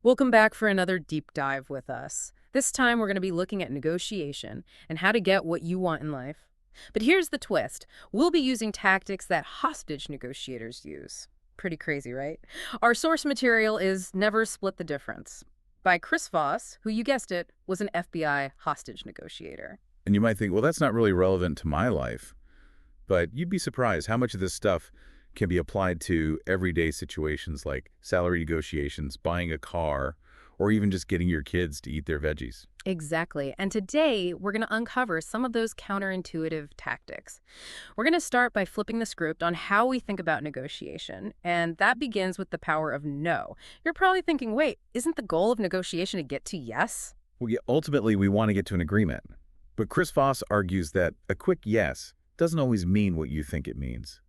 Welcome back for another deep dive with us. This time we're going to be looking at negotiation and how to get what you want in life. But here's the twist. We'll be using tactics that hostage negotiators use. Pretty crazy, right? Our source material is Never Split the Difference by Chris Voss, who, you guessed it, was an FBI hostage negotiator. And you might think, well, that's not really relevant to my life. But you'd be surprised how much of this stuff can be applied to everyday situations like salary negotiations, buying a car, or even just getting your kids to eat their veggies. Exactly. And today, we're going to uncover some of those counterintuitive tactics. We're going to start by flipping the script on how we think about negotiation, and that begins with the power of no. You're probably thinking, wait, isn't the goal of negotiation to get to yes? Well, yeah, ultimately, we want to get to an agreement. But Chris Voss argues that a quick yes doesn't always mean what you think it means.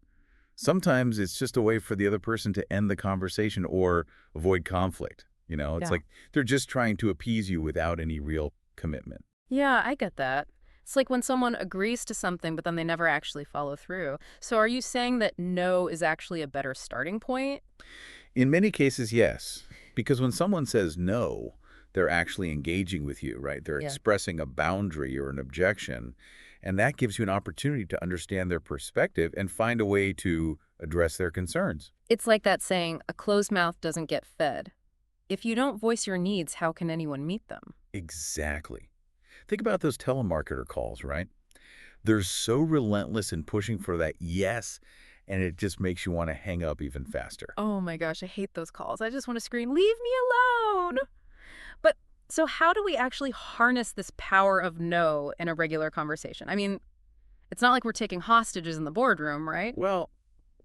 Sometimes it's just a way for the other person to end the conversation or avoid conflict. It's Yeah. like they're just trying to appease you without any real commitment. Yeah, I get that. It's like when someone agrees to something, but then they never actually follow through. So are you saying that no is actually a better starting point? In many cases, yes. Because when someone says no, they're actually engaging with you, right? They're Yeah. expressing a boundary or an objection. And that gives you an opportunity to understand their perspective and find a way to address their concerns. It's like that saying, a closed mouth doesn't get fed. If you don't voice your needs, how can anyone meet them? Exactly. Think about those telemarketer calls, right? They're so relentless in pushing for that yes, and it just makes you want to hang up even faster. Oh my gosh, I hate those calls. I just want to scream, leave me alone. But so how do we actually harness this power of no in a regular conversation? I mean, it's not like we're taking hostages in the boardroom, right? Well,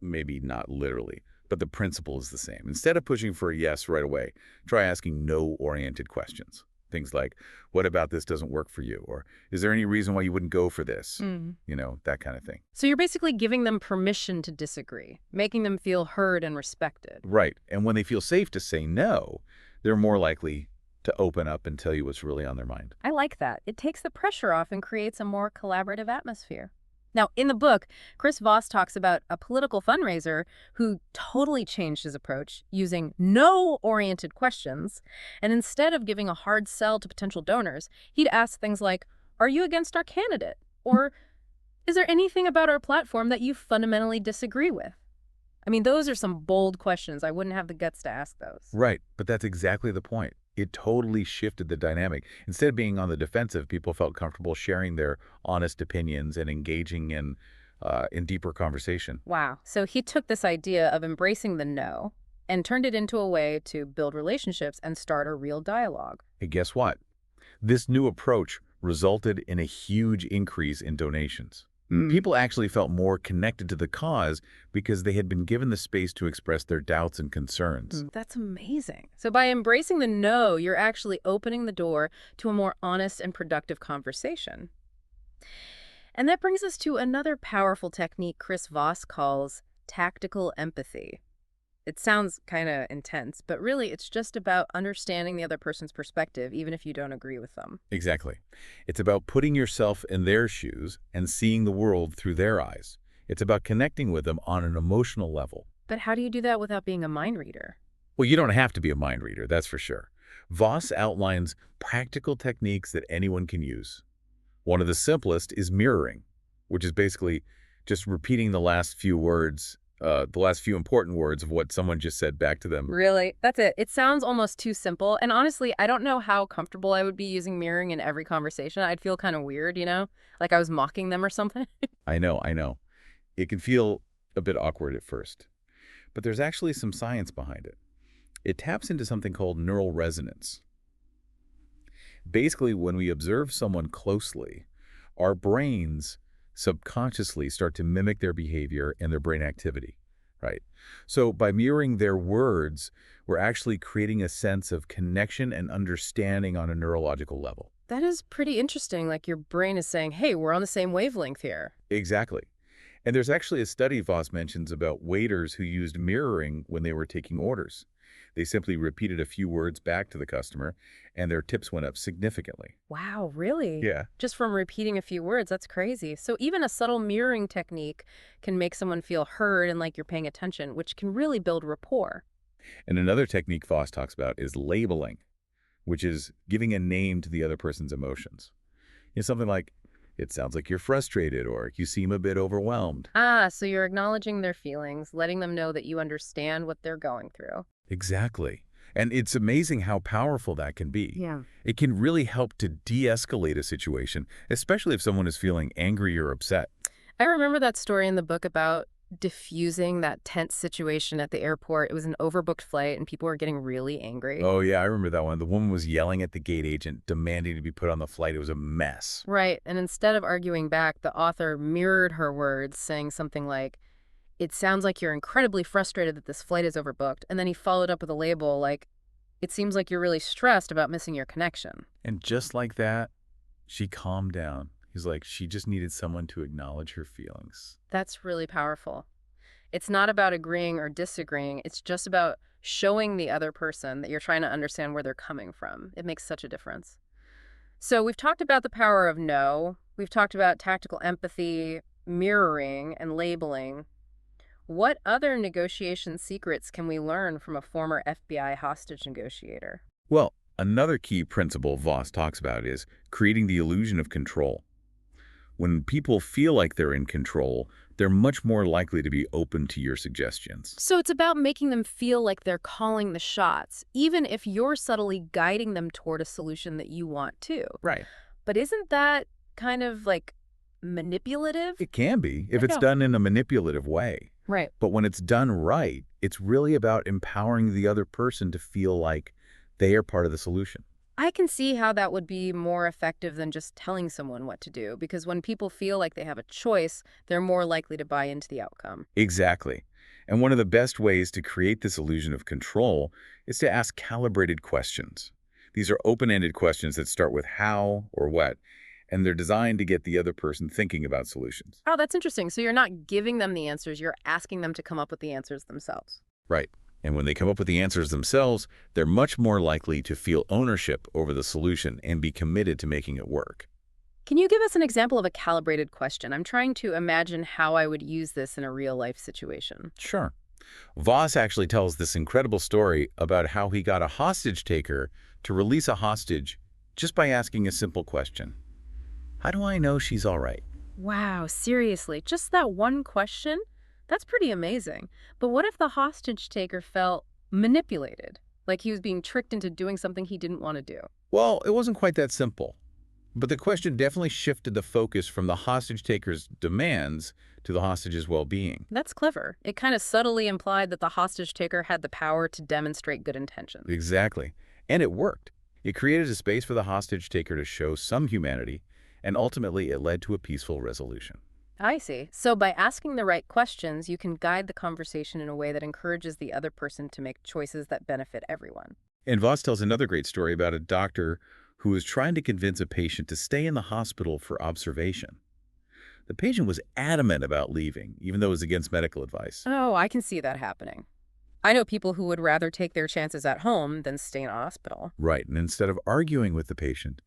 maybe not literally, but the principle is the same. Instead of pushing for a yes right away, try asking no-oriented questions. Things like, what about this doesn't work for you? Or is there any reason why you wouldn't go for this? Mm. That kind of thing. So you're basically giving them permission to disagree, making them feel heard and respected. Right. And when they feel safe to say no, they're more likely to open up and tell you what's really on their mind. I like that. It takes the pressure off and creates a more collaborative atmosphere. Now, in the book, Chris Voss talks about a political fundraiser who totally changed his approach using no-oriented questions. And instead of giving a hard sell to potential donors, he'd ask things like, are you against our candidate? Or is there anything about our platform that you fundamentally disagree with? I mean, those are some bold questions. I wouldn't have the guts to ask those. Right. But that's exactly the point. It totally shifted the dynamic. Instead of being on the defensive, people felt comfortable sharing their honest opinions and engaging in deeper conversation. Wow. So he took this idea of embracing the no and turned it into a way to build relationships and start a real dialogue. And guess what? This new approach resulted in a huge increase in donations. People actually felt more connected to the cause because they had been given the space to express their doubts and concerns. That's amazing. So by embracing the no, you're actually opening the door to a more honest and productive conversation. And that brings us to another powerful technique Chris Voss calls tactical empathy. It sounds kind of intense, but really it's just about understanding the other person's perspective, even if you don't agree with them. Exactly. It's about putting yourself in their shoes and seeing the world through their eyes. It's about connecting with them on an emotional level. But how do you do that without being a mind reader? Well, you don't have to be a mind reader, that's for sure. Voss outlines practical techniques that anyone can use. One of the simplest is mirroring, which is basically just repeating the last few words, the last few important words of what someone just said back to them. Really? That's it. It sounds almost too simple. And honestly, I don't know how comfortable I would be using mirroring in every conversation. I'd feel kind of weird, like I was mocking them or something. I know, I know. It can feel a bit awkward at first, but there's actually some science behind it. It taps into something called neural resonance. Basically, when we observe someone closely, our brains subconsciously start to mimic their behavior and their brain activity, right? So by mirroring their words, we're actually creating a sense of connection and understanding on a neurological level. That is pretty interesting. Like your brain is saying, hey, we're on the same wavelength here. Exactly. And there's actually a study Voss mentions about waiters who used mirroring when they were taking orders. They simply repeated a few words back to the customer, and their tips went up significantly. Wow, really? Yeah. Just from repeating a few words, that's crazy. So even a subtle mirroring technique can make someone feel heard and like you're paying attention, which can really build rapport. And another technique Voss talks about is labeling, which is giving a name to the other person's emotions. It's something like, it sounds like you're frustrated or you seem a bit overwhelmed. Ah, so you're acknowledging their feelings, letting them know that you understand what they're going through. Exactly. And it's amazing how powerful that can be. Yeah. It can really help to de-escalate a situation, especially if someone is feeling angry or upset. I remember that story in the book about diffusing that tense situation at the airport. It was an overbooked flight and people were getting really angry. Oh, yeah, I remember that one. The woman was yelling at the gate agent, demanding to be put on the flight. It was a mess. Right. And instead of arguing back, the author mirrored her words, saying something like, "It sounds like you're incredibly frustrated that this flight is overbooked." And then he followed up with a label like, "It seems like you're really stressed about missing your connection." And just like that, she calmed down. He's like, she just needed someone to acknowledge her feelings. That's really powerful. It's not about agreeing or disagreeing. It's just about showing the other person that you're trying to understand where they're coming from. It makes such a difference. So we've talked about the power of no. We've talked about tactical empathy, mirroring, and labeling. What other negotiation secrets can we learn from a former FBI hostage negotiator? Well, another key principle Voss talks about is creating the illusion of control. When people feel like they're in control, they're much more likely to be open to your suggestions. So it's about making them feel like they're calling the shots, even if you're subtly guiding them toward a solution that you want too. Right. But isn't that kind of like manipulative? It can be, if it's Yeah. done in a manipulative way. Right. But when it's done right, it's really about empowering the other person to feel like they are part of the solution. I can see how that would be more effective than just telling someone what to do, because when people feel like they have a choice, they're more likely to buy into the outcome. Exactly. And one of the best ways to create this illusion of control is to ask calibrated questions. These are open-ended questions that start with how or what, and they're designed to get the other person thinking about solutions. Oh, that's interesting. So you're not giving them the answers, you're asking them to come up with the answers themselves. Right. And when they come up with the answers themselves, they're much more likely to feel ownership over the solution and be committed to making it work. Can you give us an example of a calibrated question? I'm trying to imagine how I would use this in a real-life situation. Sure. Voss actually tells this incredible story about how he got a hostage taker to release a hostage just by asking a simple question. How do I know she's all right? Wow, seriously, just that one question? That's pretty amazing. But what if the hostage taker felt manipulated? Like he was being tricked into doing something he didn't want to do? Well, it wasn't quite that simple. But the question definitely shifted the focus from the hostage taker's demands to the hostage's well-being. That's clever. It kind of subtly implied that the hostage taker had the power to demonstrate good intentions. Exactly. And it worked. It created a space for the hostage taker to show some humanity, and ultimately it led to a peaceful resolution. I see. So by asking the right questions, you can guide the conversation in a way that encourages the other person to make choices that benefit everyone. And Voss tells another great story about a doctor who was trying to convince a patient to stay in the hospital for observation. The patient was adamant about leaving, even though it was against medical advice. Oh, I can see that happening. I know people who would rather take their chances at home than stay in a hospital. Right, and instead of arguing with the patient,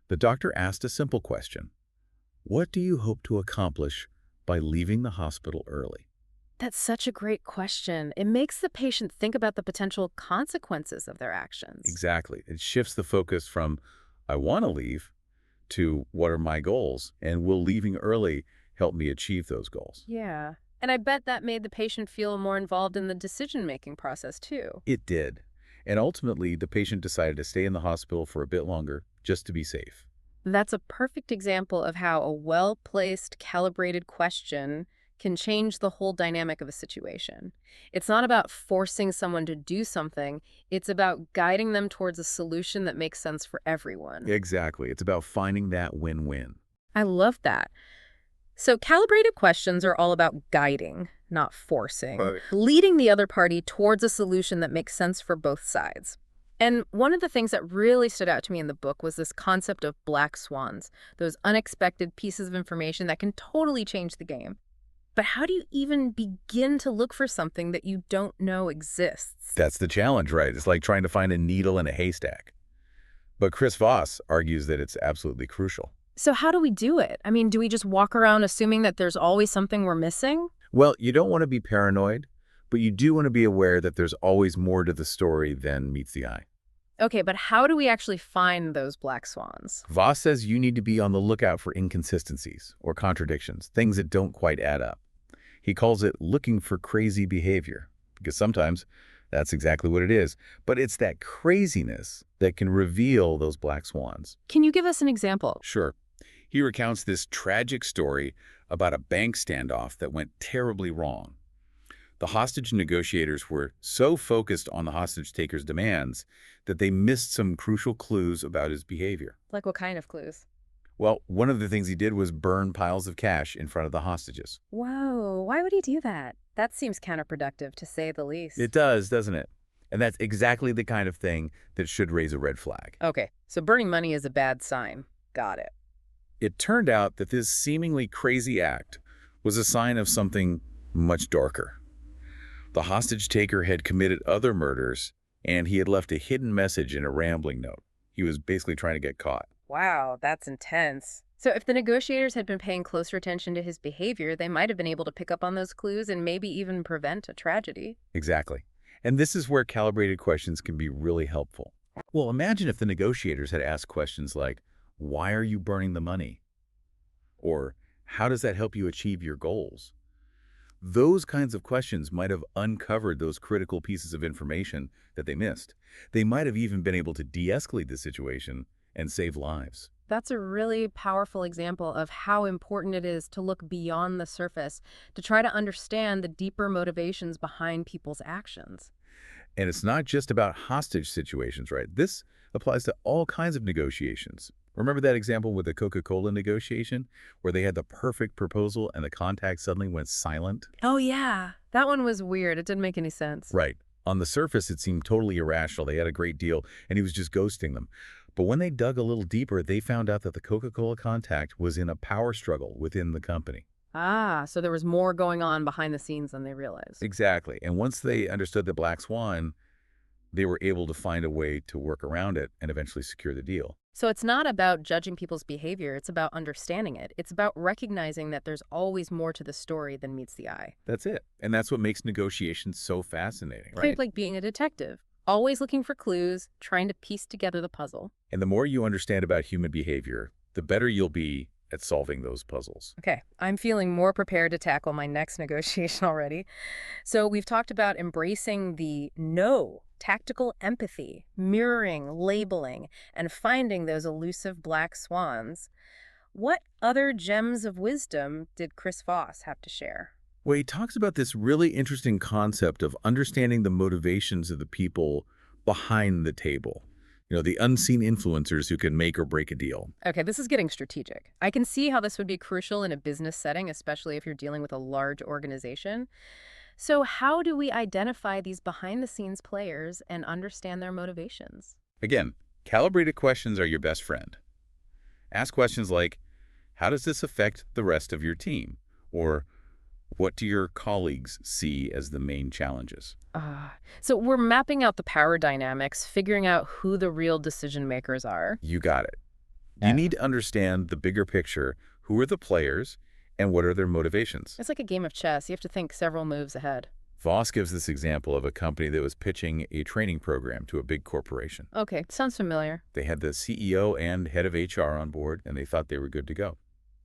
the doctor asked a simple question. What do you hope to accomplish by leaving the hospital early? That's such a great question. It makes the patient think about the potential consequences of their actions. Exactly. It shifts the focus from, I want to leave, to what are my goals, and will leaving early help me achieve those goals? Yeah. And I bet that made the patient feel more involved in the decision-making process, too. It did. And ultimately, the patient decided to stay in the hospital for a bit longer, just to be safe. That's a perfect example of how a well-placed, calibrated question can change the whole dynamic of a situation. It's not about forcing someone to do something. It's about guiding them towards a solution that makes sense for everyone. Exactly. It's about finding that win-win. I love that. So calibrated questions are all about guiding, not forcing, leading the other party towards a solution that makes sense for both sides. And one of the things that really stood out to me in the book was this concept of black swans, those unexpected pieces of information that can totally change the game. But how do you even begin to look for something that you don't know exists? That's the challenge, right? It's like trying to find a needle in a haystack. But Chris Voss argues that it's absolutely crucial. So how do we do it? I mean, do we just walk around assuming that there's always something we're missing? Well, you don't want to be paranoid, but you do want to be aware that there's always more to the story than meets the eye. Okay, but how do we actually find those black swans? Voss says you need to be on the lookout for inconsistencies or contradictions, things that don't quite add up. He calls it looking for crazy behavior, because sometimes that's exactly what it is. But it's that craziness that can reveal those black swans. Can you give us an example? Sure. He recounts this tragic story about a bank standoff that went terribly wrong. The hostage negotiators were so focused on the hostage taker's demands that they missed some crucial clues about his behavior. Like what kind of clues? Well, one of the things he did was burn piles of cash in front of the hostages. Whoa, why would he do that? That seems counterproductive, to say the least. It does, doesn't it? And that's exactly the kind of thing that should raise a red flag. Okay, so burning money is a bad sign. Got it. It turned out that this seemingly crazy act was a sign of something much darker. The hostage taker had committed other murders, and he had left a hidden message in a rambling note. He was basically trying to get caught. Wow, that's intense. So if the negotiators had been paying closer attention to his behavior, they might have been able to pick up on those clues and maybe even prevent a tragedy. Exactly. And this is where calibrated questions can be really helpful. Well, imagine if the negotiators had asked questions like, why are you burning the money? Or how does that help you achieve your goals? Those kinds of questions might have uncovered those critical pieces of information that they missed. They might have even been able to de-escalate the situation and save lives. That's a really powerful example of how important it is to look beyond the surface, to try to understand the deeper motivations behind people's actions. And it's not just about hostage situations, right? This applies to all kinds of negotiations. Remember that example with the Coca-Cola negotiation where they had the perfect proposal and the contact suddenly went silent? Oh, yeah. That one was weird. It didn't make any sense. Right. On the surface, it seemed totally irrational. They had a great deal, and he was just ghosting them. But when they dug a little deeper, they found out that the Coca-Cola contact was in a power struggle within the company. Ah, so there was more going on behind the scenes than they realized. Exactly. And once they understood the black swan, they were able to find a way to work around it and eventually secure the deal. So it's not about judging people's behavior, it's about understanding it. It's about recognizing that there's always more to the story than meets the eye. That's it. And that's what makes negotiations so fascinating, Kind right? of like being a detective, always looking for clues, trying to piece together the puzzle. And the more you understand about human behavior, the better you'll be at solving those puzzles. Okay, I'm feeling more prepared to tackle my next negotiation already. So we've talked about embracing the no, tactical empathy, mirroring, labeling, and finding those elusive black swans. What other gems of wisdom did Chris Voss have to share? Well, he talks about this really interesting concept of understanding the motivations of the people behind the table. You know, the unseen influencers who can make or break a deal. Okay, this is getting strategic. I can see how this would be crucial in a business setting, especially if you're dealing with a large organization. So how do we identify these behind-the-scenes players and understand their motivations? Again, calibrated questions are your best friend. Ask questions like, how does this affect the rest of your team? Or what do your colleagues see as the main challenges? So we're mapping out the power dynamics, figuring out who the real decision makers are. You got it. Yeah. You need to understand the bigger picture. Who are the players and what are their motivations? It's like a game of chess. You have to think several moves ahead. Voss gives this example of a company that was pitching a training program to a big corporation. Okay, sounds familiar. They had the CEO and head of HR on board, and they thought they were good to go.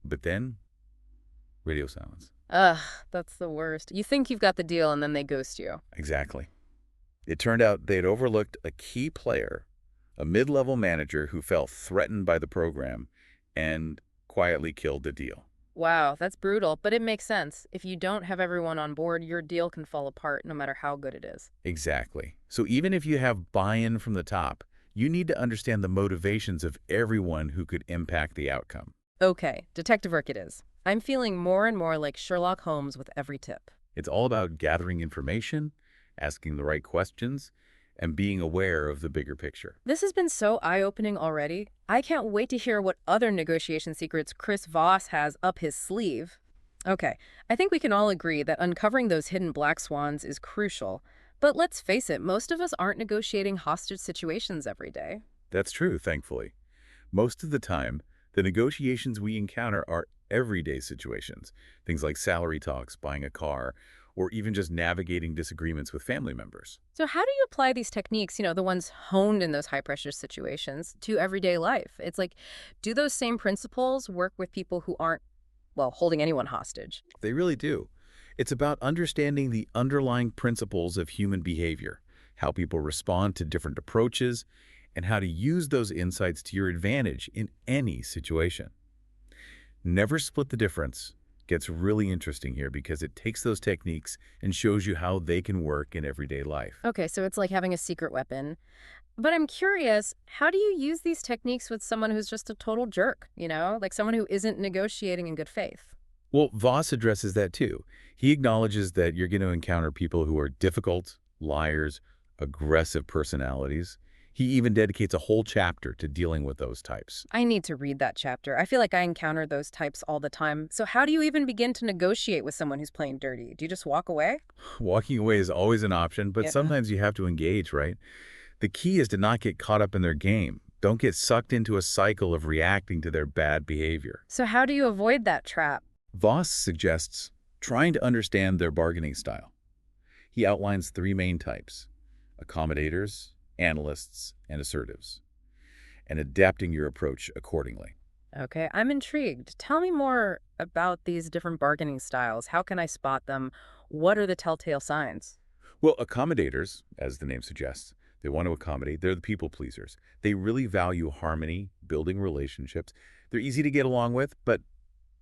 But then, radio silence. Ugh, that's the worst. You think you've got the deal and then they ghost you. Exactly. It turned out they had overlooked a key player, a mid-level manager who felt threatened by the program and quietly killed the deal. Wow, that's brutal, but it makes sense. If you don't have everyone on board, your deal can fall apart no matter how good it is. Exactly. So even if you have buy-in from the top, you need to understand the motivations of everyone who could impact the outcome. Okay, detective work it is. I'm feeling more and more like Sherlock Holmes with every tip. It's all about gathering information, asking the right questions, and being aware of the bigger picture. This has been so eye-opening already. I can't wait to hear what other negotiation secrets Chris Voss has up his sleeve. Okay, I think we can all agree that uncovering those hidden black swans is crucial. But let's face it, most of us aren't negotiating hostage situations every day. That's true, thankfully. Most of the time, the negotiations we encounter are everyday situations, things like salary talks, buying a car, or even just navigating disagreements with family members. So how do you apply these techniques, the ones honed in those high-pressure situations, to everyday life? It's like, do those same principles work with people who aren't, well, holding anyone hostage? They really do. It's about understanding the underlying principles of human behavior, how people respond to different approaches, and how to use those insights to your advantage in any situation. Never split the difference gets really interesting here because it takes those techniques and shows you how they can work in everyday life. Okay, so it's like having a secret weapon. But I'm curious, how do you use these techniques with someone who's just a total jerk, like someone who isn't negotiating in good faith? Well, Voss addresses that too. He acknowledges that you're going to encounter people who are difficult, liars, aggressive personalities. He even dedicates a whole chapter to dealing with those types. I need to read that chapter. I feel like I encounter those types all the time. So how do you even begin to negotiate with someone who's playing dirty? Do you just walk away? Walking away is always an option, but Yeah. sometimes you have to engage, right? The key is to not get caught up in their game. Don't get sucked into a cycle of reacting to their bad behavior. So how do you avoid that trap? Voss suggests trying to understand their bargaining style. He outlines three main types: accommodators, analysts, and assertives, and adapting your approach accordingly. Okay, I'm intrigued. Tell me more about these different bargaining styles. How can I spot them? What are the telltale signs? Well, accommodators, as the name suggests, they want to accommodate. They're the people pleasers. They really value harmony, building relationships. They're easy to get along with, but,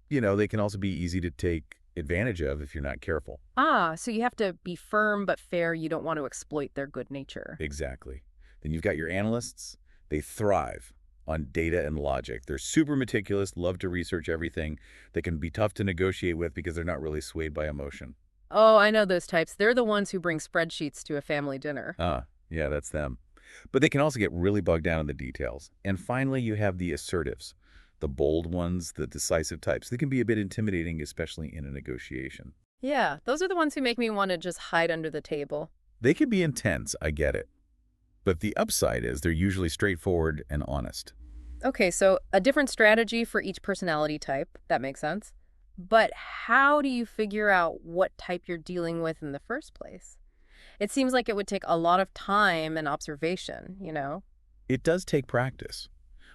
they can also be easy to take advantage of if you're not careful. Ah, so you have to be firm but fair. You don't want to exploit their good nature. Exactly. Then you've got your analysts. They thrive on data and logic. They're super meticulous, love to research everything. They can be tough to negotiate with because they're not really swayed by emotion. Oh, I know those types. They're the ones who bring spreadsheets to a family dinner. Yeah, that's them. But they can also get really bogged down in the details. And finally, you have the assertives, the bold ones, the decisive types. They can be a bit intimidating, especially in a negotiation. Yeah, those are the ones who make me want to just hide under the table. They can be intense, I get it. But the upside is they're usually straightforward and honest. Okay, so a different strategy for each personality type. That makes sense. But how do you figure out what type you're dealing with in the first place? It seems like it would take a lot of time and observation. It does take practice.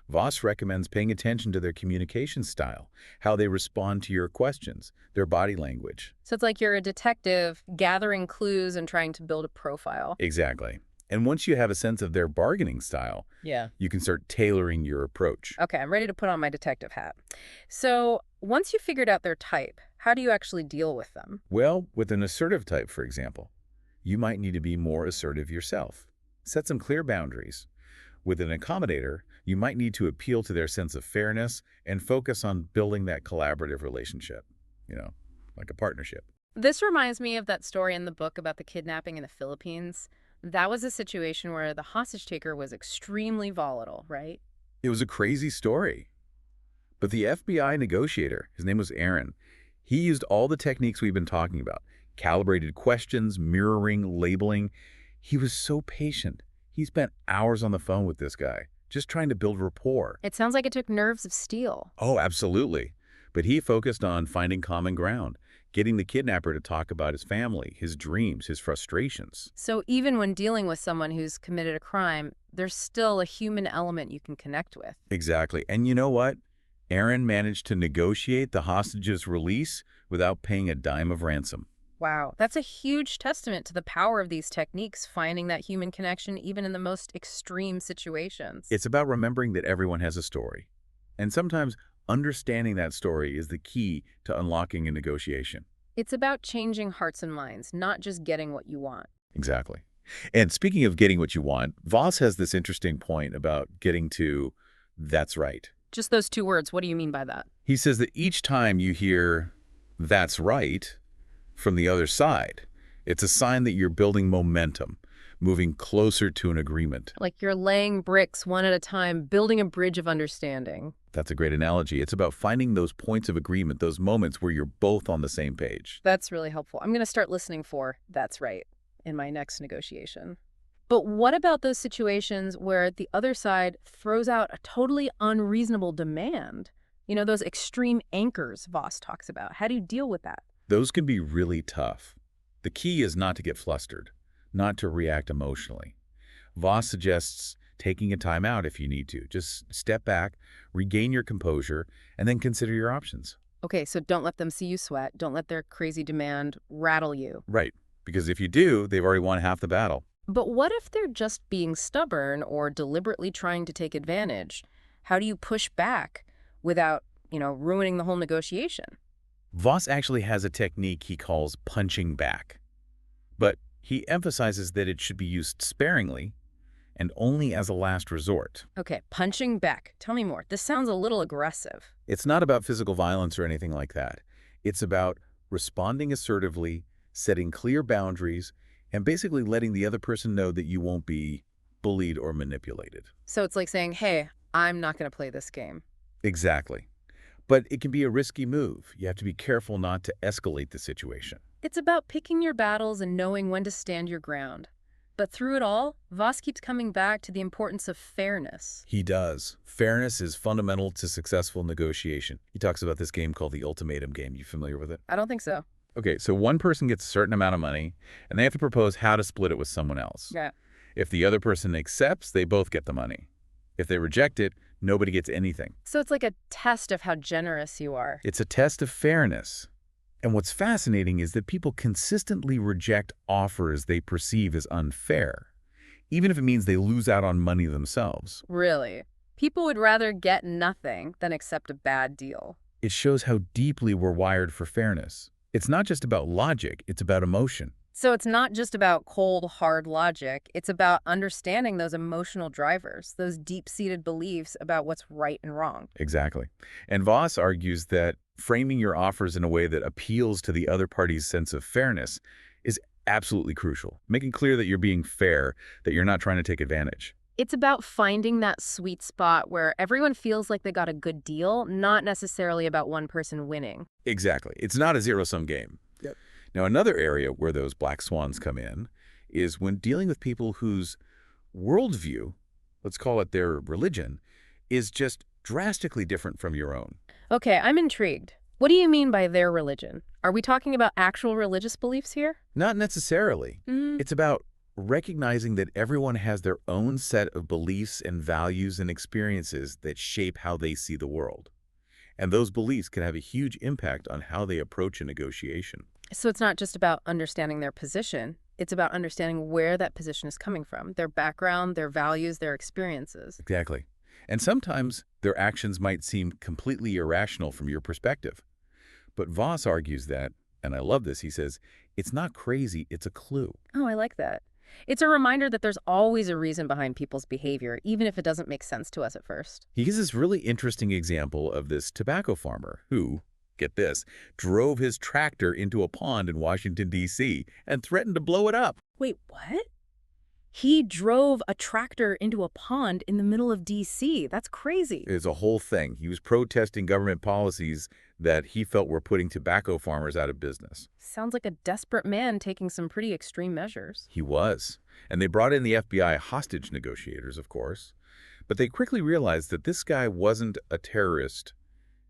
Voss recommends paying attention to their communication style, how they respond to your questions, their body language. So it's like you're a detective gathering clues and trying to build a profile. Exactly. And once you have a sense of their bargaining style, Yeah. you can start tailoring your approach. Okay, I'm ready to put on my detective hat. So once you've figured out their type, how do you actually deal with them? Well, with an assertive type, for example, you might need to be more assertive yourself. Set some clear boundaries. With an accommodator, you might need to appeal to their sense of fairness and focus on building that collaborative relationship, like a partnership. This reminds me of that story in the book about the kidnapping in the Philippines. That was a situation where the hostage taker was extremely volatile, right? It was a crazy story. But the FBI negotiator, his name was Aaron, he used all the techniques we've been talking about: calibrated questions, mirroring, labeling. He was so patient. He spent hours on the phone with this guy, just trying to build rapport. It sounds like it took nerves of steel. Oh, absolutely. But he focused on finding common ground, getting the kidnapper to talk about his family, his dreams, his frustrations. So even when dealing with someone who's committed a crime, there's still a human element you can connect with. Exactly. And you know what? Aaron managed to negotiate the hostage's release without paying a dime of ransom. Wow, that's a huge testament to the power of these techniques, finding that human connection even in the most extreme situations. It's about remembering that everyone has a story. And sometimes understanding that story is the key to unlocking a negotiation. It's about changing hearts and minds, not just getting what you want. Exactly. And speaking of getting what you want, Voss has this interesting point about getting to "that's right." Just those two words, what do you mean by that? He says that each time you hear "that's right" from the other side, it's a sign that you're building momentum, moving closer to an agreement. Like you're laying bricks one at a time, building a bridge of understanding. That's a great analogy. It's about finding those points of agreement, those moments where you're both on the same page. That's really helpful. I'm going to start listening for "that's right" in my next negotiation. But what about those situations where the other side throws out a totally unreasonable demand? Those extreme anchors Voss talks about. How do you deal with that? Those can be really tough. The key is not to get flustered, not to react emotionally. Voss suggests taking a time out if you need to. Just step back, regain your composure, and then consider your options. Okay, so don't let them see you sweat. Don't let their crazy demand rattle you. Right, because if you do, they've already won half the battle. But what if they're just being stubborn or deliberately trying to take advantage? How do you push back without, ruining the whole negotiation? Voss actually has a technique he calls punching back, but he emphasizes that it should be used sparingly and only as a last resort. Okay, punching back. Tell me more. This sounds a little aggressive. It's not about physical violence or anything like that. It's about responding assertively, setting clear boundaries, and basically letting the other person know that you won't be bullied or manipulated. So it's like saying, hey, I'm not going to play this game. Exactly. But it can be a risky move. You have to be careful not to escalate the situation. It's about picking your battles and knowing when to stand your ground. But through it all, Voss keeps coming back to the importance of fairness. He does. Fairness is fundamental to successful negotiation. He talks about this game called the ultimatum game. You familiar with it? I don't think so. Okay, so one person gets a certain amount of money, and they have to propose how to split it with someone else. Yeah. If the other person accepts, they both get the money. If they reject it, nobody gets anything. So it's like a test of how generous you are. It's a test of fairness. And what's fascinating is that people consistently reject offers they perceive as unfair, even if it means they lose out on money themselves. Really? People would rather get nothing than accept a bad deal. It shows how deeply we're wired for fairness. It's not just about logic, it's about emotion. So it's not just about cold, hard logic. It's about understanding those emotional drivers, those deep-seated beliefs about what's right and wrong. Exactly. And Voss argues that framing your offers in a way that appeals to the other party's sense of fairness is absolutely crucial. Making clear that you're being fair, that you're not trying to take advantage. It's about finding that sweet spot where everyone feels like they got a good deal, not necessarily about one person winning. Exactly. It's not a zero-sum game. Yep. Now, another area where those black swans come in is when dealing with people whose worldview, let's call it their religion, is just drastically different from your own. Okay, I'm intrigued. What do you mean by their religion? Are we talking about actual religious beliefs here? Not necessarily. It's about recognizing that everyone has their own set of beliefs and values and experiences that shape how they see the world. And those beliefs can have a huge impact on how they approach a negotiation. So it's not just about understanding their position. It's about understanding where that position is coming from, their background, their values, their experiences. Exactly. And sometimes their actions might seem completely irrational from your perspective. But Voss argues that, and I love this, he says, it's not crazy, it's a clue. Oh, I like that. It's a reminder that there's always a reason behind people's behavior, even if it doesn't make sense to us at first. He gives this really interesting example of this tobacco farmer who, get this, drove his tractor into a pond in Washington, D.C. and threatened to blow it up. Wait, what? He drove a tractor into a pond in the middle of D.C. That's crazy. It's a whole thing. He was protesting government policies that he felt were putting tobacco farmers out of business. Sounds like a desperate man taking some pretty extreme measures. He was. And they brought in the FBI hostage negotiators, of course. But they quickly realized that this guy wasn't a terrorist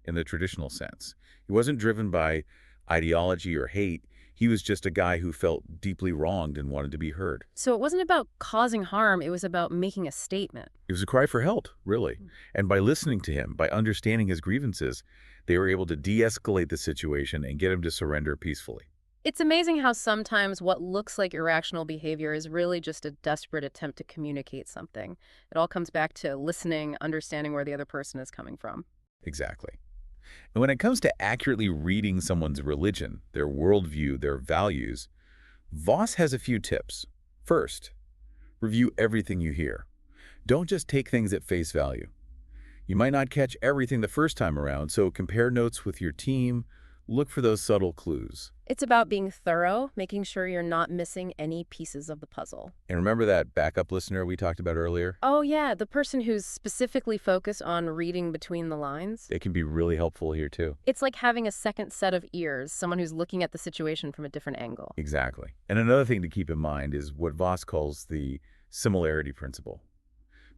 in the traditional sense. He wasn't driven by ideology or hate. He was just a guy who felt deeply wronged and wanted to be heard. So it wasn't about causing harm, it was about making a statement. It was a cry for help, really. And by listening to him, by understanding his grievances, they were able to de-escalate the situation and get him to surrender peacefully. It's amazing how sometimes what looks like irrational behavior is really just a desperate attempt to communicate something. It all comes back to listening, understanding where the other person is coming from. Exactly. And when it comes to accurately reading someone's religion, their worldview, their values, Voss has a few tips. First, review everything you hear. Don't just take things at face value. You might not catch everything the first time around, so compare notes with your team. Look for those subtle clues. It's about being thorough, making sure you're not missing any pieces of the puzzle. And remember that backup listener we talked about earlier? Oh yeah, the person who's specifically focused on reading between the lines. It can be really helpful here too. It's like having a second set of ears, someone who's looking at the situation from a different angle. Exactly. And another thing to keep in mind is what Voss calls the similarity principle.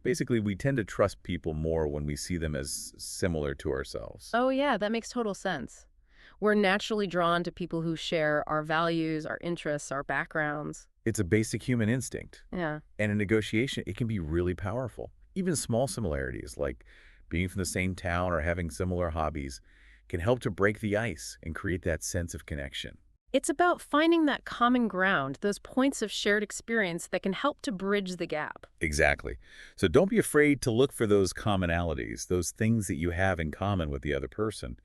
Basically, we tend to trust people more when we see them as similar to ourselves. Oh yeah, that makes total sense. We're naturally drawn to people who share our values, our interests, our backgrounds. It's a basic human instinct. Yeah. And in negotiation, it can be really powerful. Even small similarities, like being from the same town or having similar hobbies, can help to break the ice and create that sense of connection. It's about finding that common ground, those points of shared experience that can help to bridge the gap. Exactly. So don't be afraid to look for those commonalities, those things that you have in common with the other person.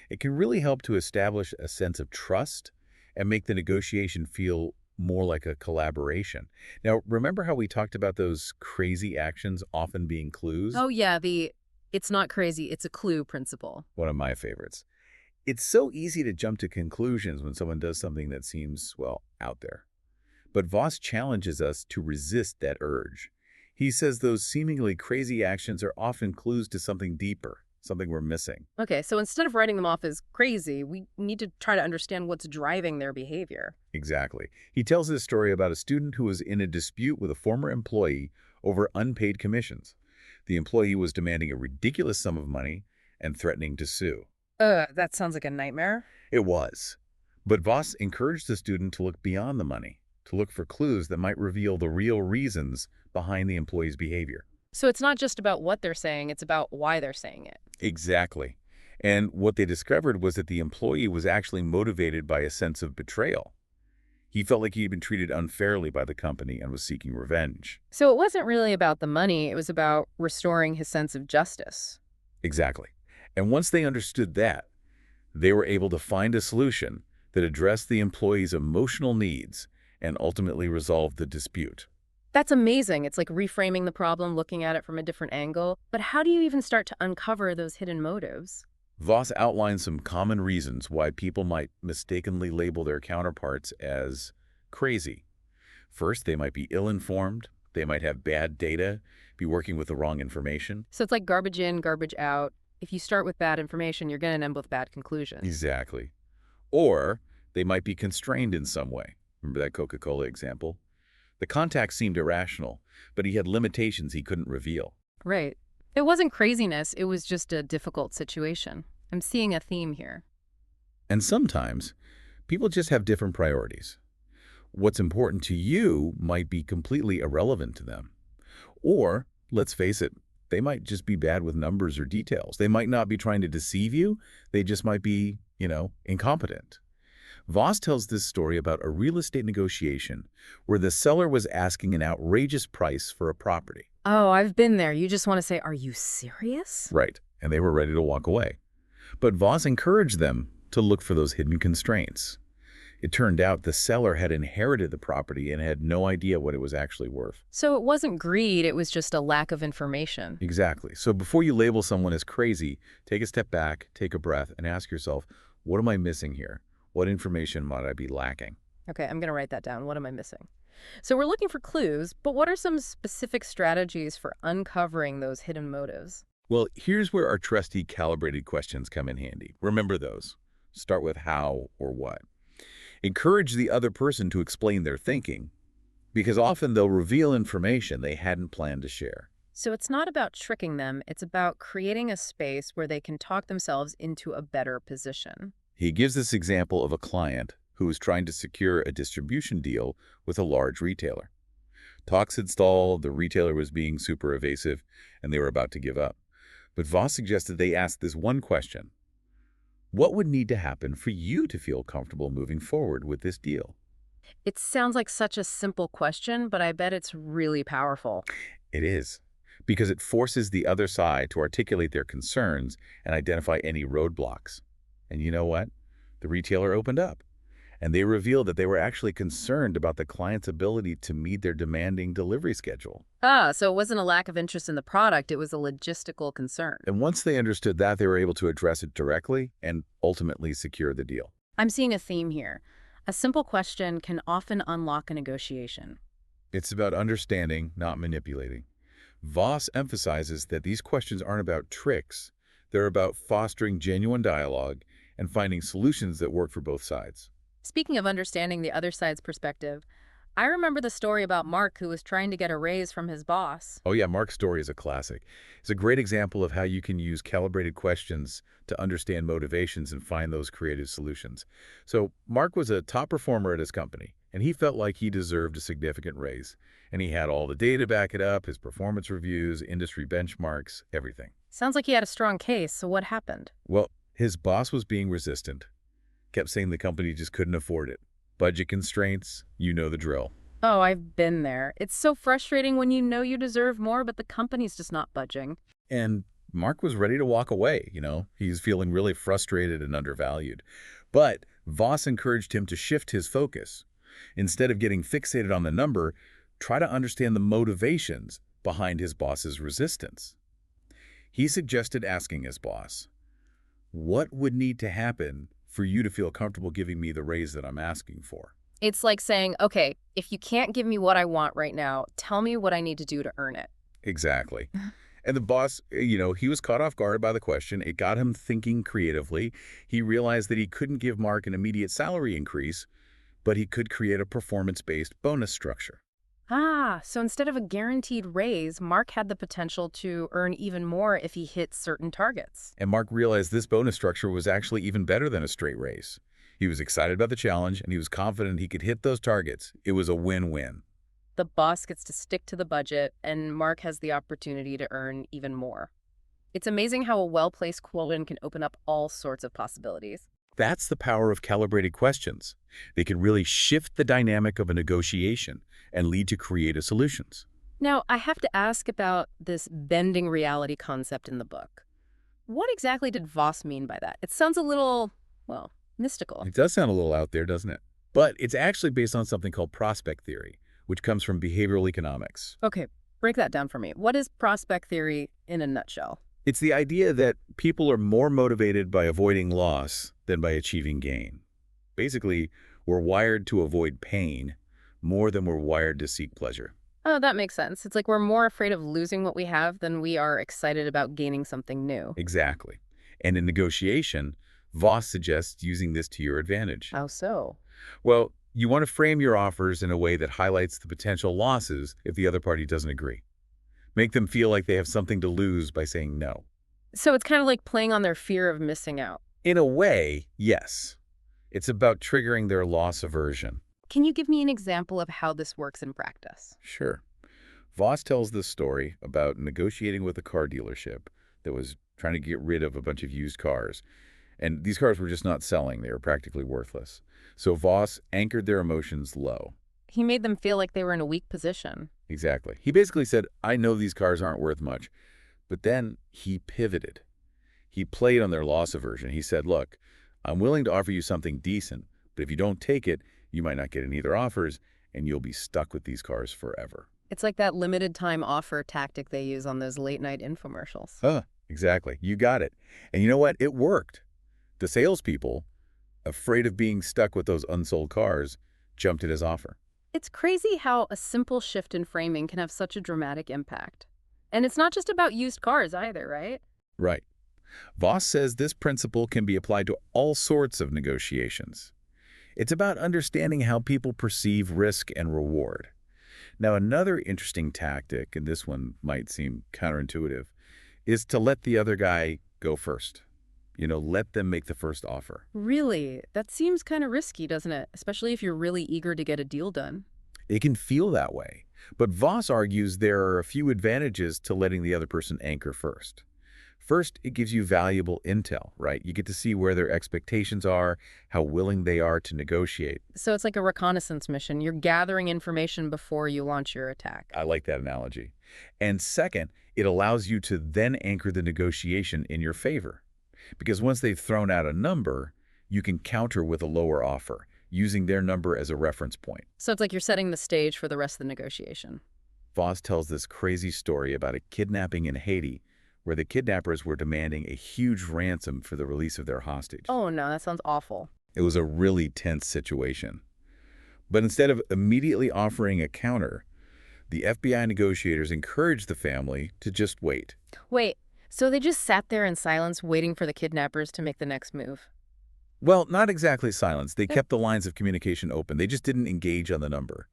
It can really help to establish a sense of trust and make the negotiation feel more like a collaboration. Now, remember how we talked about those crazy actions often being clues? Oh, yeah, the it's not crazy, it's a clue principle. One of my favorites. It's so easy to jump to conclusions when someone does something that seems, well, out there. But Voss challenges us to resist that urge. He says those seemingly crazy actions are often clues to something deeper, something we're missing. Okay, so instead of writing them off as crazy, we need to try to understand what's driving their behavior. Exactly. He tells this story about a student who was in a dispute with a former employee over unpaid commissions. The employee was demanding a ridiculous sum of money and threatening to sue. That sounds like a nightmare. It was. But Voss encouraged the student to look beyond the money, to look for clues that might reveal the real reasons behind the employee's behavior. So it's not just about what they're saying, it's about why they're saying it. Exactly. And what they discovered was that the employee was actually motivated by a sense of betrayal. He felt like he had been treated unfairly by the company and was seeking revenge. So it wasn't really about the money, it was about restoring his sense of justice. Exactly. And once they understood that, they were able to find a solution that addressed the employee's emotional needs and ultimately resolved the dispute. That's amazing. It's like reframing the problem, looking at it from a different angle. But how do you even start to uncover those hidden motives? Voss outlines some common reasons why people might mistakenly label their counterparts as crazy. First, they might be ill-informed, they might have bad data, be working with the wrong information. So it's like garbage in, garbage out. If you start with bad information, you're going to end up with bad conclusions. Exactly. Or they might be constrained in some way. Remember that Coca-Cola example? The contact seemed irrational, but he had limitations he couldn't reveal. Right. It wasn't craziness, it was just a difficult situation. I'm seeing a theme here. And sometimes, people just have different priorities. What's important to you might be completely irrelevant to them. Or, let's face it, they might just be bad with numbers or details. They might not be trying to deceive you. They just might be, incompetent. Voss tells this story about a real estate negotiation where the seller was asking an outrageous price for a property. Oh, I've been there. You just want to say, are you serious? Right, and they were ready to walk away. But Voss encouraged them to look for those hidden constraints. It turned out the seller had inherited the property and had no idea what it was actually worth. So it wasn't greed, it was just a lack of information. Exactly. So before you label someone as crazy, take a step back, take a breath, and ask yourself, what am I missing here? What information might I be lacking? Okay, I'm going to write that down. What am I missing? So we're looking for clues, but what are some specific strategies for uncovering those hidden motives? Well, here's where our trusty calibrated questions come in handy. Remember those. Start with how or what. Encourage the other person to explain their thinking, because often they'll reveal information they hadn't planned to share. So it's not about tricking them, it's about creating a space where they can talk themselves into a better position. He gives this example of a client who was trying to secure a distribution deal with a large retailer. Talks had stalled, the retailer was being super evasive, and they were about to give up. But Voss suggested they ask this one question. What would need to happen for you to feel comfortable moving forward with this deal? It sounds like such a simple question, but I bet it's really powerful. It is, because it forces the other side to articulate their concerns and identify any roadblocks. And you know what? The retailer opened up, and they revealed that they were actually concerned about the client's ability to meet their demanding delivery schedule. So it wasn't a lack of interest in the product, it was a logistical concern. And once they understood that, they were able to address it directly and ultimately secure the deal. I'm seeing a theme here. A simple question can often unlock a negotiation. It's about understanding, not manipulating. Voss emphasizes that these questions aren't about tricks. They're about fostering genuine dialogue and finding solutions that work for both sides. Speaking of understanding the other side's perspective, I remember the story about Mark who was trying to get a raise from his boss. Oh yeah, Mark's story is a classic. It's a great example of how you can use calibrated questions to understand motivations and find those creative solutions. So Mark was a top performer at his company, and he felt like he deserved a significant raise. And he had all the data to back it up, his performance reviews, industry benchmarks, everything. Sounds like he had a strong case, so what happened? Well, his boss was being resistant, kept saying the company just couldn't afford it. Budget constraints, you know the drill. Oh, I've been there. It's so frustrating when you know you deserve more, but the company's just not budging. And Mark was ready to walk away. He's feeling really frustrated and undervalued. But Voss encouraged him to shift his focus. Instead of getting fixated on the number, try to understand the motivations behind his boss's resistance. He suggested asking his boss, "What would need to happen for you to feel comfortable giving me the raise that I'm asking for?" It's like saying, okay, if you can't give me what I want right now, tell me what I need to do to earn it. Exactly. And the boss, he was caught off guard by the question. It got him thinking creatively. He realized that he couldn't give Mark an immediate salary increase, but he could create a performance-based bonus structure. Ah, so instead of a guaranteed raise, Mark had the potential to earn even more if he hit certain targets. And Mark realized this bonus structure was actually even better than a straight raise. He was excited about the challenge, and he was confident he could hit those targets. It was a win-win. The boss gets to stick to the budget, and Mark has the opportunity to earn even more. It's amazing how a well-placed question can open up all sorts of possibilities. That's the power of calibrated questions. They can really shift the dynamic of a negotiation and lead to creative solutions. Now, I have to ask about this bending reality concept in the book. What exactly did Voss mean by that? It sounds a little, well, mystical. It does sound a little out there, doesn't it? But it's actually based on something called prospect theory, which comes from behavioral economics. Okay, break that down for me. What is prospect theory in a nutshell? It's the idea that people are more motivated by avoiding loss than by achieving gain. Basically, we're wired to avoid pain more than we're wired to seek pleasure. Oh, that makes sense. It's like we're more afraid of losing what we have than we are excited about gaining something new. Exactly. And in negotiation, Voss suggests using this to your advantage. How so? Well, you want to frame your offers in a way that highlights the potential losses if the other party doesn't agree. Make them feel like they have something to lose by saying no. So it's kind of like playing on their fear of missing out. In a way, yes. It's about triggering their loss aversion. Can you give me an example of how this works in practice? Sure. Voss tells this story about negotiating with a car dealership that was trying to get rid of a bunch of used cars. And these cars were just not selling. They were practically worthless. So Voss anchored their emotions low. He made them feel like they were in a weak position. Exactly. He basically said, I know these cars aren't worth much. But then he pivoted. He played on their loss aversion. He said, look, I'm willing to offer you something decent, but if you don't take it, you might not get any other offers, and you'll be stuck with these cars forever. It's like that limited time offer tactic they use on those late night infomercials. Exactly. You got it. And you know what? It worked. The salespeople, afraid of being stuck with those unsold cars, jumped at his offer. It's crazy how a simple shift in framing can have such a dramatic impact. And it's not just about used cars either, right? Right. Voss says this principle can be applied to all sorts of negotiations. It's about understanding how people perceive risk and reward. Now, another interesting tactic, and this one might seem counterintuitive, is to let the other guy go first. Let them make the first offer. Really? That seems kind of risky, doesn't it? Especially if you're really eager to get a deal done. It can feel that way. But Voss argues there are a few advantages to letting the other person anchor first. First, it gives you valuable intel, right? You get to see where their expectations are, how willing they are to negotiate. So it's like a reconnaissance mission. You're gathering information before you launch your attack. I like that analogy. And second, it allows you to then anchor the negotiation in your favor. Because once they've thrown out a number, you can counter with a lower offer, using their number as a reference point. So it's like you're setting the stage for the rest of the negotiation. Voss tells this crazy story about a kidnapping in Haiti, where the kidnappers were demanding a huge ransom for the release of their hostage. Oh no, that sounds awful. It was a really tense situation. But instead of immediately offering a counter, the FBI negotiators encouraged the family to just wait. Wait, so they just sat there in silence waiting for the kidnappers to make the next move? Well, not exactly silence. They kept the lines of communication open. They just didn't engage on the number.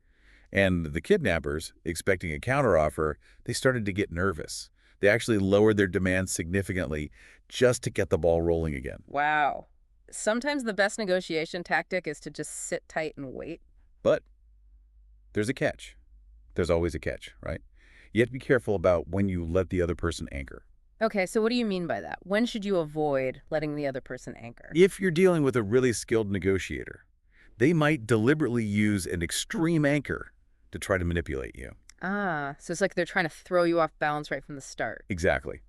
And the kidnappers, expecting a counteroffer, they started to get nervous. They actually lowered their demands significantly just to get the ball rolling again. Wow. Sometimes the best negotiation tactic is to just sit tight and wait. But there's a catch. There's always a catch, right? You have to be careful about when you let the other person anchor. Okay, so what do you mean by that? When should you avoid letting the other person anchor? If you're dealing with a really skilled negotiator, they might deliberately use an extreme anchor to try to manipulate you. Ah, so it's like they're trying to throw you off balance right from the start. Exactly.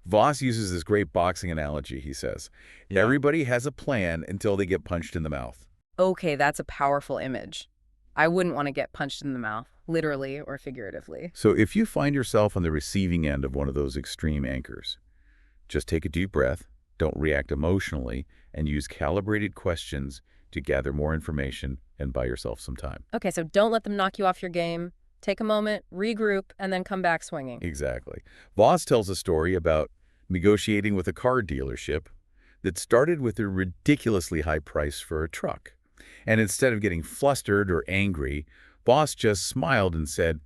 Voss uses this great boxing analogy, he says. Yeah. Everybody has a plan until they get punched in the mouth. Okay, that's a powerful image. I wouldn't want to get punched in the mouth, literally or figuratively. So if you find yourself on the receiving end of one of those extreme anchors, just take a deep breath, don't react emotionally, and use calibrated questions to gather more information and buy yourself some time. Okay, so don't let them knock you off your game. Take a moment, regroup, and then come back swinging. Exactly. Voss tells a story about negotiating with a car dealership that started with a ridiculously high price for a truck. And instead of getting flustered or angry, Voss just smiled and said,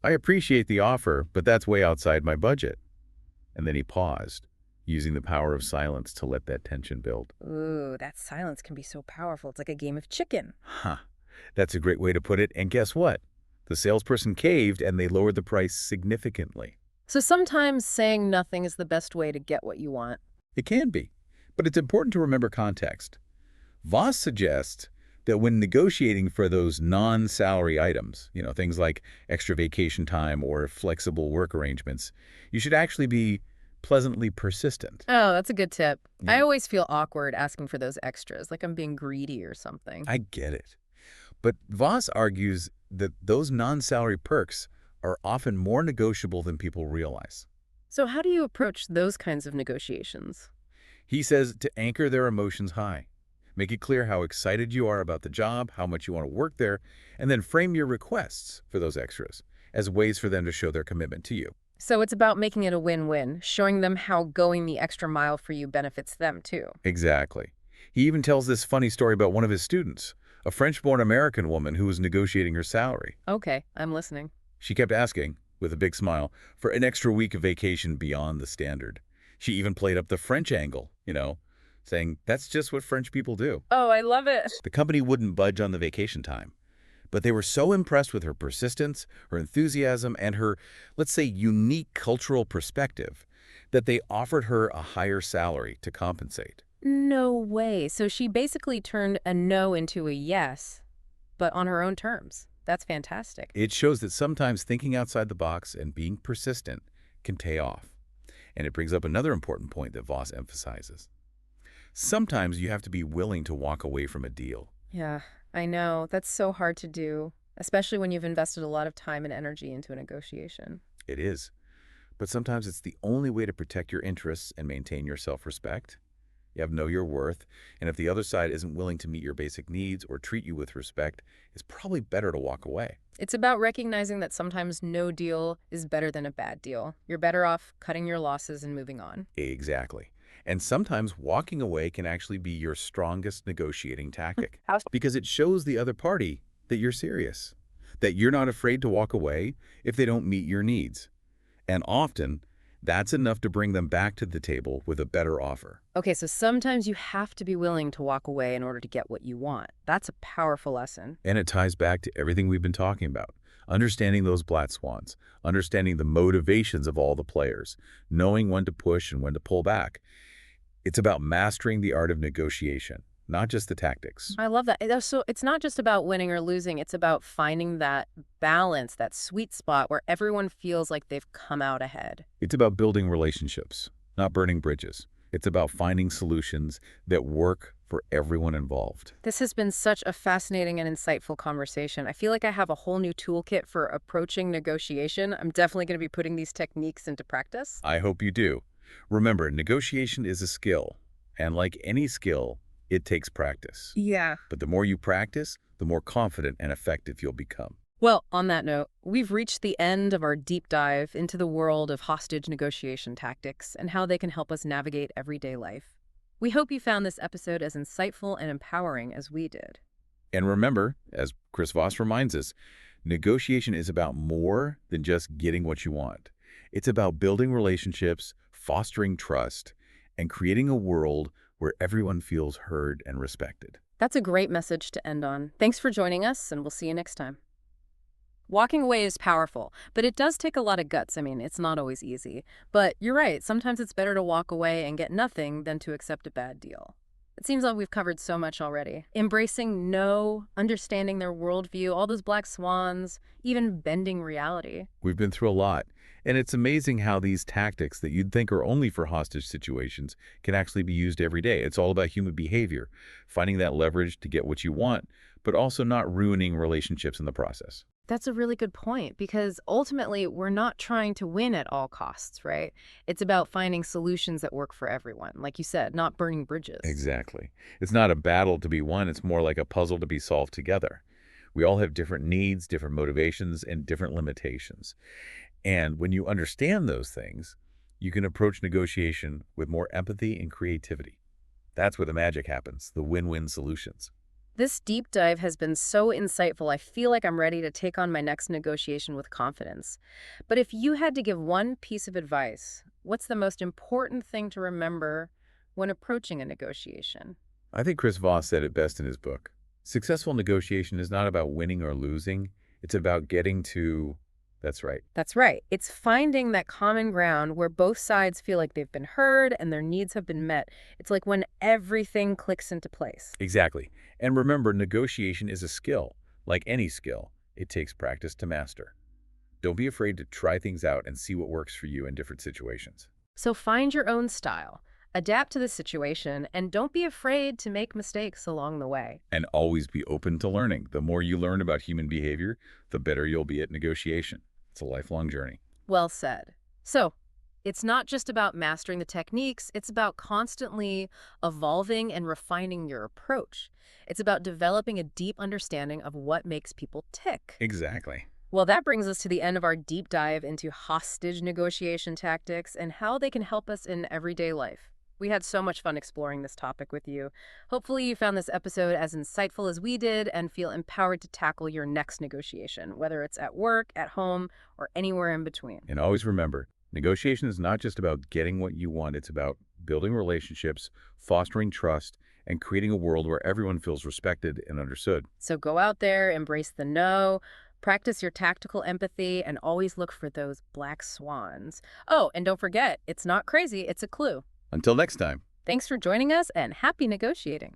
"I appreciate the offer, but that's way outside my budget." And then he paused, using the power of silence to let that tension build. Ooh, that silence can be so powerful. It's like a game of chicken. Huh. That's a great way to put it. And guess what? The salesperson caved and they lowered the price significantly. So sometimes saying nothing is the best way to get what you want. It can be, but it's important to remember context. Voss suggests that when negotiating for those non-salary items, things like extra vacation time or flexible work arrangements, you should actually be pleasantly persistent. Oh, that's a good tip. Yeah. I always feel awkward asking for those extras, like I'm being greedy or something. I get it. But Voss argues that those non-salary perks are often more negotiable than people realize. So how do you approach those kinds of negotiations? He says to anchor their emotions high. Make it clear how excited you are about the job, how much you want to work there, and then frame your requests for those extras as ways for them to show their commitment to you. So it's about making it a win-win, showing them how going the extra mile for you benefits them too. Exactly. He even tells this funny story about one of his students, a French-born American woman who was negotiating her salary. Okay, I'm listening. She kept asking, with a big smile, for an extra week of vacation beyond the standard. She even played up the French angle, saying that's just what French people do. Oh, I love it. The company wouldn't budge on the vacation time, but they were so impressed with her persistence, her enthusiasm, and her, let's say, unique cultural perspective that they offered her a higher salary to compensate. No way. So she basically turned a no into a yes, but on her own terms. That's fantastic. It shows that sometimes thinking outside the box and being persistent can pay off. And it brings up another important point that Voss emphasizes. Sometimes you have to be willing to walk away from a deal. Yeah, I know. That's so hard to do, especially when you've invested a lot of time and energy into a negotiation. It is. But sometimes it's the only way to protect your interests and maintain your self-respect. You have to know your worth, and if the other side isn't willing to meet your basic needs or treat you with respect, it's probably better to walk away. It's about recognizing that sometimes no deal is better than a bad deal. You're better off cutting your losses and moving on. Exactly. And sometimes walking away can actually be your strongest negotiating tactic because it shows the other party that you're serious, that you're not afraid to walk away if they don't meet your needs. And often, that's enough to bring them back to the table with a better offer. Okay, so sometimes you have to be willing to walk away in order to get what you want. That's a powerful lesson. And it ties back to everything we've been talking about. Understanding those black swans, understanding the motivations of all the players, knowing when to push and when to pull back. It's about mastering the art of negotiation, not just the tactics. I love that. So it's not just about winning or losing. It's about finding that balance, that sweet spot where everyone feels like they've come out ahead. It's about building relationships, not burning bridges. It's about finding solutions that work for everyone involved. This has been such a fascinating and insightful conversation. I feel like I have a whole new toolkit for approaching negotiation. I'm definitely going to be putting these techniques into practice. I hope you do. Remember, negotiation is a skill, and like any skill, it takes practice. Yeah. But the more you practice, the more confident and effective you'll become. Well, on that note, we've reached the end of our deep dive into the world of hostage negotiation tactics and how they can help us navigate everyday life. We hope you found this episode as insightful and empowering as we did. And remember, as Chris Voss reminds us, Negotiation is about more than just getting what you want. It's about building relationships, fostering trust, and creating a world where everyone feels heard and respected. That's a great message to end on. Thanks for joining us, and we'll see you next time. Walking away is powerful, but it does take a lot of guts. I mean, it's not always easy. But you're right, sometimes it's better to walk away and get nothing than to accept a bad deal. It seems like we've covered so much already. Embracing no, understanding their worldview, all those black swans, even bending reality. We've been through a lot, and it's amazing how these tactics that you'd think are only for hostage situations can actually be used every day. It's all about human behavior, finding that leverage to get what you want, but also not ruining relationships in the process. That's a really good point because ultimately we're not trying to win at all costs, right? It's about finding solutions that work for everyone. Like you said, not burning bridges. Exactly. It's not a battle to be won, it's more like a puzzle to be solved together. We all have different needs, different motivations, and different limitations. And when you understand those things, you can approach negotiation with more empathy and creativity. That's where the magic happens, the win-win solutions. This deep dive has been so insightful. I feel like I'm ready to take on my next negotiation with confidence. But if you had to give one piece of advice, what's the most important thing to remember when approaching a negotiation? I think Chris Voss said it best in his book. Successful negotiation is not about winning or losing. It's about getting to, that's right. That's right. It's finding that common ground where both sides feel like they've been heard and their needs have been met. It's like when everything clicks into place. Exactly. And remember, negotiation is a skill. Like any skill, it takes practice to master. Don't be afraid to try things out and see what works for you in different situations. So find your own style, adapt to the situation, and don't be afraid to make mistakes along the way. And always be open to learning. The more you learn about human behavior, the better you'll be at negotiation. It's a lifelong journey. Well said. So, it's not just about mastering the techniques, it's about constantly evolving and refining your approach. It's about developing a deep understanding of what makes people tick. Exactly. Well, that brings us to the end of our deep dive into hostage negotiation tactics and how they can help us in everyday life. We had so much fun exploring this topic with you. Hopefully you found this episode as insightful as we did and feel empowered to tackle your next negotiation, whether it's at work, at home, or anywhere in between. And always remember, negotiation is not just about getting what you want. It's about building relationships, fostering trust, and creating a world where everyone feels respected and understood. So go out there, embrace the no, practice your tactical empathy, and always look for those black swans. Oh, and don't forget, it's not crazy, it's a clue. Until next time. Thanks for joining us and happy negotiating.